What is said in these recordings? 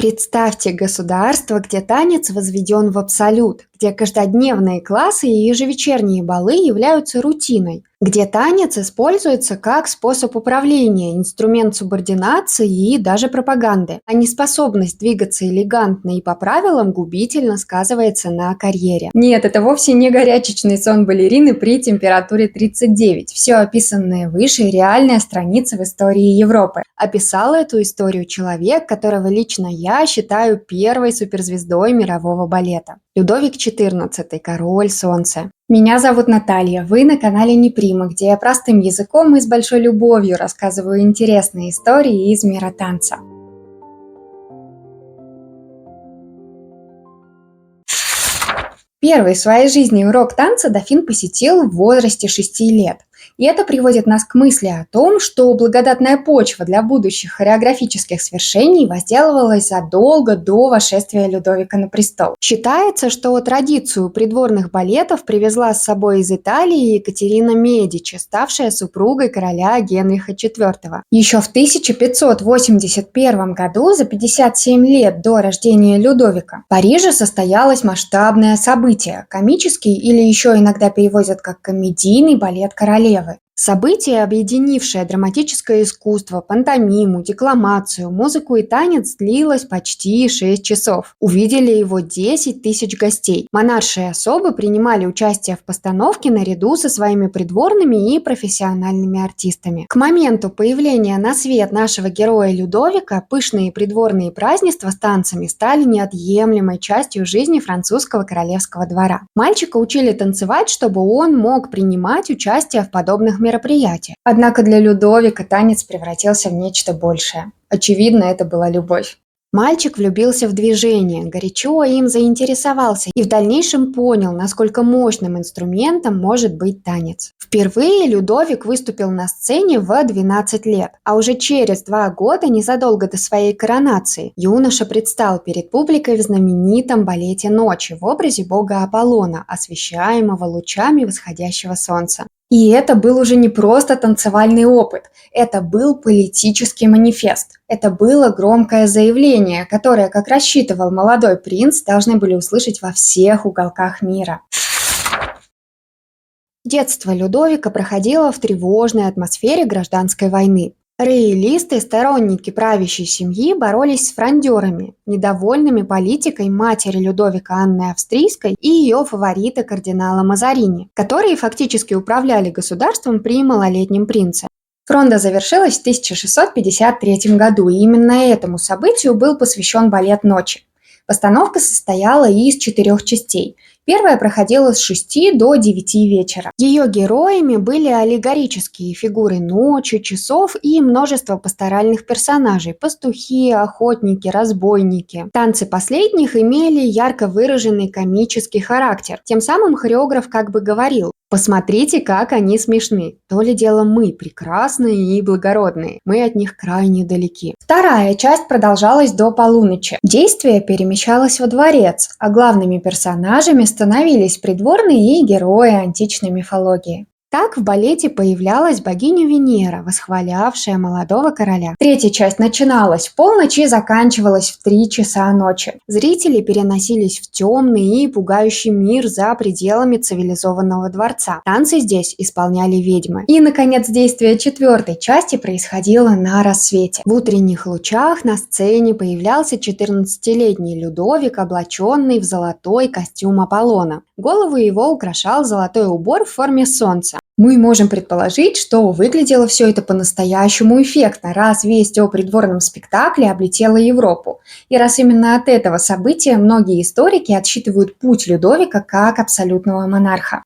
Представьте государство, где танец возведен в абсолют, где каждодневные классы и ежевечерние балы являются рутиной, где танец используется как способ управления, инструмент субординации и даже пропаганды, а неспособность двигаться элегантно и по правилам губительно сказывается на карьере. Нет, это вовсе не горячечный сон балерины при температуре 39. Все описанное выше – реальная страница в истории Европы. Описал эту историю человек, которого лично я считаю первой суперзвездой мирового балета. Людовик XIV, король солнца. Меня зовут Наталья, вы на канале Неприма, где я простым языком и с большой любовью рассказываю интересные истории из мира танца. Первый в своей жизни урок танца дофин посетил в возрасте 6 лет. И это приводит нас к мысли о том, что благодатная почва для будущих хореографических свершений возделывалась задолго до восшествия Людовика на престол. Считается, что традицию придворных балетов привезла с собой из Италии Екатерина Медичи, ставшая супругой короля Генриха IV. Еще в 1581 году, за 57 лет до рождения Людовика, в Париже состоялось масштабное событие – комический или еще иногда переводят как комедийный балет королевы. Событие, объединившее драматическое искусство, пантомиму, декламацию, музыку и танец, длилось почти 6 часов. Увидели его 10 тысяч гостей. Монаршие особы принимали участие в постановке наряду со своими придворными и профессиональными артистами. К моменту появления на свет нашего героя Людовика пышные придворные празднества с танцами стали неотъемлемой частью жизни французского королевского двора. Мальчика учили танцевать, чтобы он мог принимать участие в подобных мероприятиях. Однако для Людовика танец превратился в нечто большее. Очевидно, это была любовь. Мальчик влюбился в движение, горячо им заинтересовался и в дальнейшем понял, насколько мощным инструментом может быть танец. Впервые Людовик выступил на сцене в 12 лет, а уже через 2 года, незадолго до своей коронации, юноша предстал перед публикой в знаменитом балете «Ночи» в образе бога Аполлона, освещаемого лучами восходящего солнца. И это был уже не просто танцевальный опыт, это был политический манифест. Это было громкое заявление, которое, как рассчитывал молодой принц, должны были услышать во всех уголках мира. Детство Людовика проходило в тревожной атмосфере гражданской войны. Роялисты, сторонники правящей семьи, боролись с фрондерами, недовольными политикой матери Людовика Анны Австрийской и ее фаворита кардинала Мазарини, которые фактически управляли государством при малолетнем принце. Фронда завершилась в 1653 году, и именно этому событию был посвящен балет «Ночи». Постановка состояла из 4 частей. Первая проходила с 6 до 9 вечера. Ее героями были аллегорические фигуры ночи, часов и множество пасторальных персонажей – пастухи, охотники, разбойники. Танцы последних имели ярко выраженный комический характер. Тем самым хореограф как бы говорил: «Посмотрите, как они смешны. То ли дело мы, прекрасные и благородные. Мы от них крайне далеки». Вторая часть продолжалась до полуночи. Действие перемещалось во дворец, а главными персонажами становились придворные и герои античной мифологии. Так в балете появлялась богиня Венера, восхвалявшая молодого короля. Третья часть начиналась в полночь и заканчивалась в 3 часа ночи. Зрители переносились в темный и пугающий мир за пределами цивилизованного дворца. Танцы здесь исполняли ведьмы. И, наконец, действие 4-й части происходило на рассвете. В утренних лучах на сцене появлялся 14-летний Людовик, облаченный в золотой костюм Аполлона. Голову его украшал золотой убор в форме солнца. Мы можем предположить, что выглядело все это по-настоящему эффектно, раз весть о придворном спектакле облетела Европу. И раз именно от этого события многие историки отсчитывают путь Людовика как абсолютного монарха.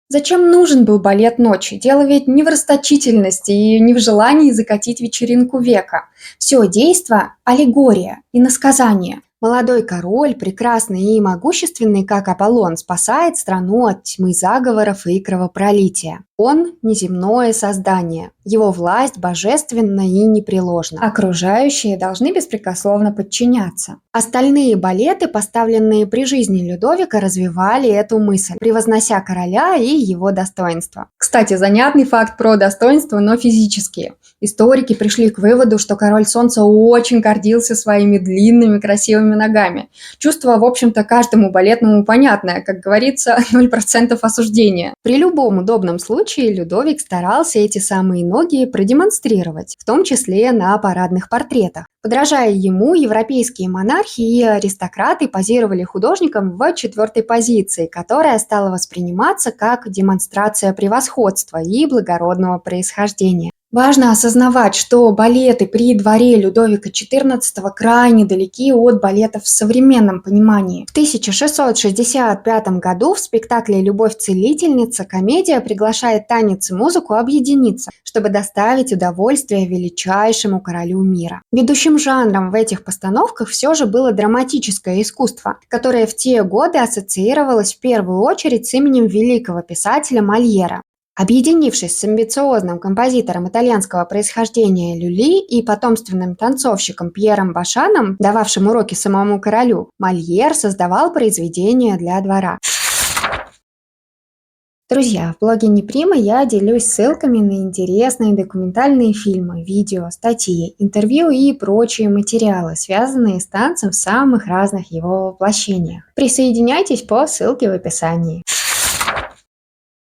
Зачем нужен был балет «Ночи»? Дело ведь не в расточительности и не в желании закатить вечеринку века. Все действо – аллегория, иносказание. Молодой король, прекрасный и могущественный, как Аполлон, спасает страну от тьмы заговоров и кровопролития. Он – неземное создание, его власть божественна и непреложна. Окружающие должны беспрекословно подчиняться. Остальные балеты, поставленные при жизни Людовика, развивали эту мысль, превознося короля и его достоинства. Кстати, занятный факт про достоинства, но физические. Историки пришли к выводу, что король солнца очень гордился своими длинными красивыми ногами. Чувство, в общем-то, каждому балетному понятное, как говорится, 0% осуждения. При любом удобном случае Людовик старался эти самые ноги продемонстрировать, в том числе на парадных портретах. Подражая ему, европейские монархи и аристократы позировали художникам в четвертой позиции, которая стала восприниматься как демонстрация превосходства и благородного происхождения. Важно осознавать, что балеты при дворе Людовика XIV крайне далеки от балетов в современном понимании. В 1665 году в спектакле «Любовь-целительница» комедия приглашает танец и музыку объединиться, чтобы доставить удовольствие величайшему королю мира. Ведущим жанром в этих постановках все же было драматическое искусство, которое в те годы ассоциировалось в первую очередь с именем великого писателя Мольера. Объединившись с амбициозным композитором итальянского происхождения Люли и потомственным танцовщиком Пьером Башаном, дававшим уроки самому королю, Мольер создавал произведения для двора. Друзья, в блоге Неприма я делюсь ссылками на интересные документальные фильмы, видео, статьи, интервью и прочие материалы, связанные с танцем в самых разных его воплощениях. Присоединяйтесь по ссылке в описании.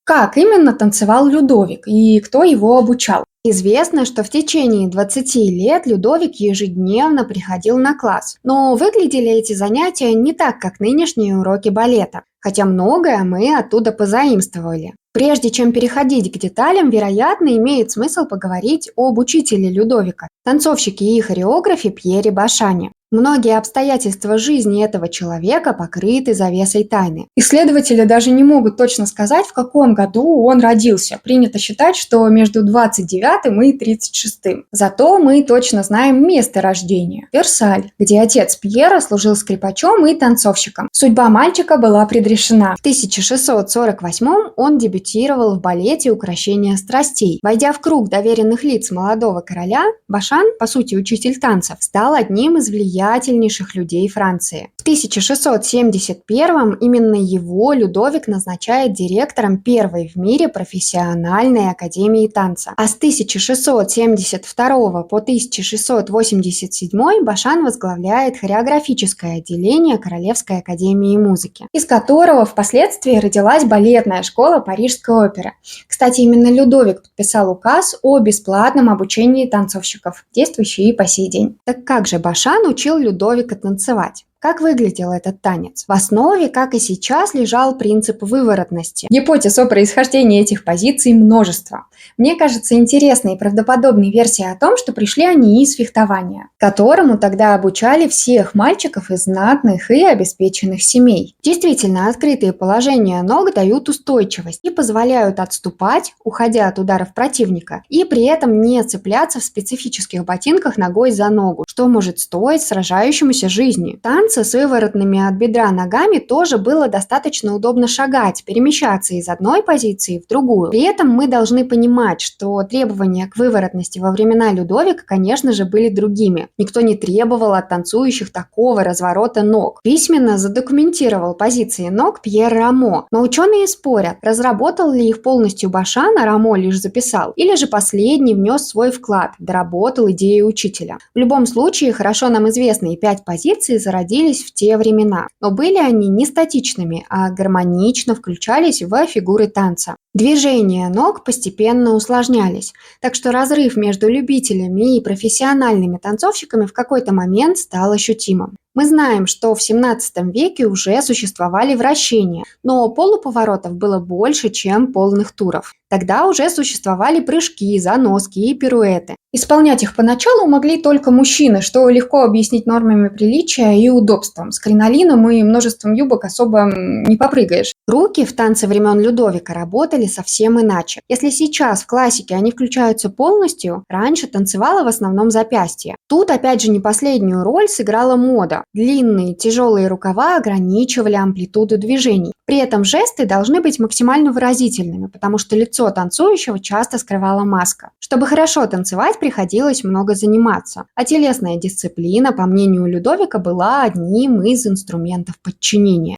Как именно танцевал Людовик и кто его обучал? Известно, что в течение 20 лет Людовик ежедневно приходил на класс, но выглядели эти занятия не так, как нынешние уроки балета, хотя многое мы оттуда позаимствовали. Прежде чем переходить к деталям, вероятно, имеет смысл поговорить об учителе Людовика, танцовщике и хореографе Пьере Башане. Многие обстоятельства жизни этого человека покрыты завесой тайны. Исследователи даже не могут точно сказать, в каком году он родился. Принято считать, что между 29 и 36. Зато мы точно знаем место рождения – Версаль, где отец Пьера служил скрипачом и танцовщиком. Судьба мальчика была предрешена. В 1648 он дебютировал в балете «Укрощение страстей». Войдя в круг доверенных лиц молодого короля, Башан, по сути учитель танцев, стал одним из влиятельнейших людей Франции. В 1671 именно его Людовик назначает директором первой в мире профессиональной академии танца. А с 1672 по 1687 Башан возглавляет хореографическое отделение Королевской академии музыки, из которого впоследствии родилась балетная школа Парижской оперы. Кстати, именно Людовик подписал указ о бесплатном обучении танцовщиков, действующий и по сей день. Так как же Башан учил Людовика танцевать? Как выглядел этот танец? В основе, как и сейчас, лежал принцип выворотности. Гипотез о происхождении этих позиций множество. Мне кажется интересной и правдоподобной версия о том, что пришли они из фехтования, которому тогда обучали всех мальчиков из знатных и обеспеченных семей. Действительно, открытые положения ног дают устойчивость и позволяют отступать, уходя от ударов противника, и при этом не цепляться в специфических ботинках ногой за ногу, что может стоить сражающемуся жизни. Танцы с выворотными от бедра ногами тоже было достаточно удобно шагать, перемещаться из одной позиции в другую. При этом мы должны понимать, что требования к выворотности во времена Людовика, конечно же, были другими. Никто не требовал от танцующих такого разворота ног. Письменно задокументировал позиции ног Пьер Рамо, но ученые спорят, разработал ли их полностью Башан, а Рамо лишь записал, или же последний внес свой вклад, доработал идеи учителя. В любом случае, хорошо нам известные 5 позиций зародились в те времена, но были они не статичными, а гармонично включались в фигуры танца. Движения ног постепенно усложнялись, так что разрыв между любителями и профессиональными танцовщиками в какой-то момент стал ощутимым. Мы знаем, что в 17 веке уже существовали вращения, но полуповоротов было больше, чем полных туров. Тогда уже существовали прыжки, заноски и пируэты. Исполнять их поначалу могли только мужчины, что легко объяснить нормами приличия и удобством. С кринолином и множеством юбок особо не попрыгаешь. Руки в танце времен Людовика работали совсем иначе. Если сейчас в классике они включаются полностью, раньше танцевало в основном запястье. Тут опять же не последнюю роль сыграла мода. Длинные тяжелые рукава ограничивали амплитуду движений. При этом жесты должны быть максимально выразительными, потому что лицо танцующего часто скрывала маска. Чтобы хорошо танцевать, приходилось много заниматься, а телесная дисциплина, по мнению Людовика, была одним из инструментов подчинения.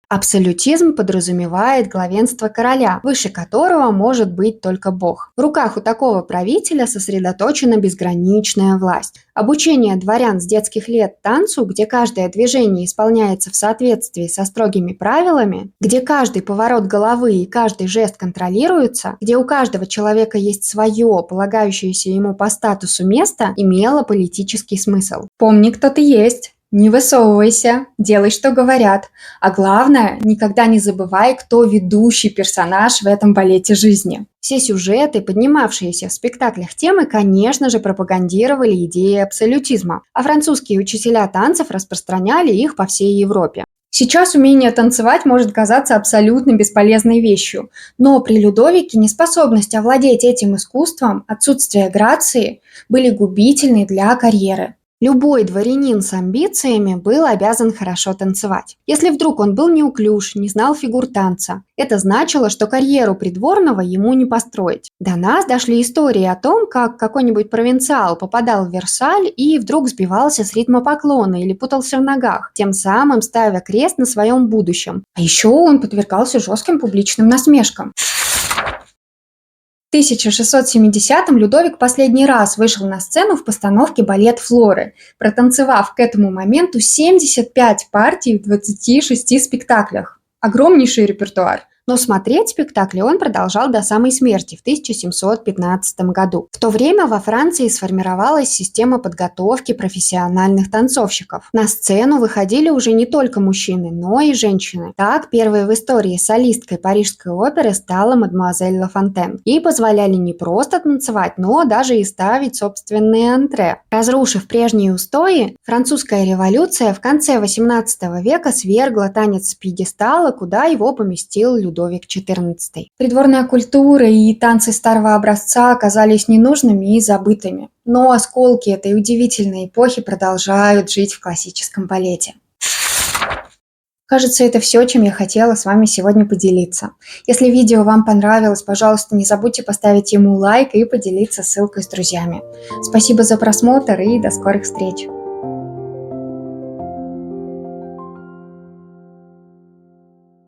Абсолютизм подразумевает главенство короля, выше которого может быть только бог. В руках у такого правителя сосредоточена безграничная власть. Обучение дворян с детских лет танцу, где каждое движение исполняется в соответствии со строгими правилами, где каждый поворот головы и каждый жест контролируется, где у каждого человека есть свое, полагающееся ему по статусу место, имело политический смысл. Помни, кто ты есть. Не высовывайся, делай, что говорят. А главное, никогда не забывай, кто ведущий персонаж в этом балете жизни. Все сюжеты, поднимавшиеся в спектаклях темы, конечно же, пропагандировали идеи абсолютизма, а французские учителя танцев распространяли их по всей Европе. Сейчас умение танцевать может казаться абсолютно бесполезной вещью, но при Людовике неспособность овладеть этим искусством, отсутствие грации были губительны для карьеры. Любой дворянин с амбициями был обязан хорошо танцевать. Если вдруг он был неуклюж, не знал фигур танца, это значило, что карьеру придворного ему не построить. До нас дошли истории о том, как какой-нибудь провинциал попадал в Версаль и вдруг сбивался с ритма поклона или путался в ногах, тем самым ставя крест на своем будущем. А еще он подвергался жестким публичным насмешкам. В 1670-м Людовик последний раз вышел на сцену в постановке «Балет Флоры», протанцевав к этому моменту 75 партий в 26 спектаклях. Огромнейший репертуар. Но смотреть спектакли он продолжал до самой смерти в 1715 году. В то время во Франции сформировалась система подготовки профессиональных танцовщиков. На сцену выходили уже не только мужчины, но и женщины. Так, первой в истории солисткой Парижской оперы стала мадемуазель Ла Фонтен. Ей позволяли не просто танцевать, но даже и ставить собственные антре. Разрушив прежние устои, французская революция в конце XVIII века свергла танец с пьедестала, куда его поместил Людовик XIV. Придворная культура и танцы старого образца оказались ненужными и забытыми, но осколки этой удивительной эпохи продолжают жить в классическом балете. Кажется, это все, чем я хотела с вами сегодня поделиться. Если видео вам понравилось, пожалуйста, не забудьте поставить ему лайк и поделиться ссылкой с друзьями. Спасибо за просмотр и до скорых встреч!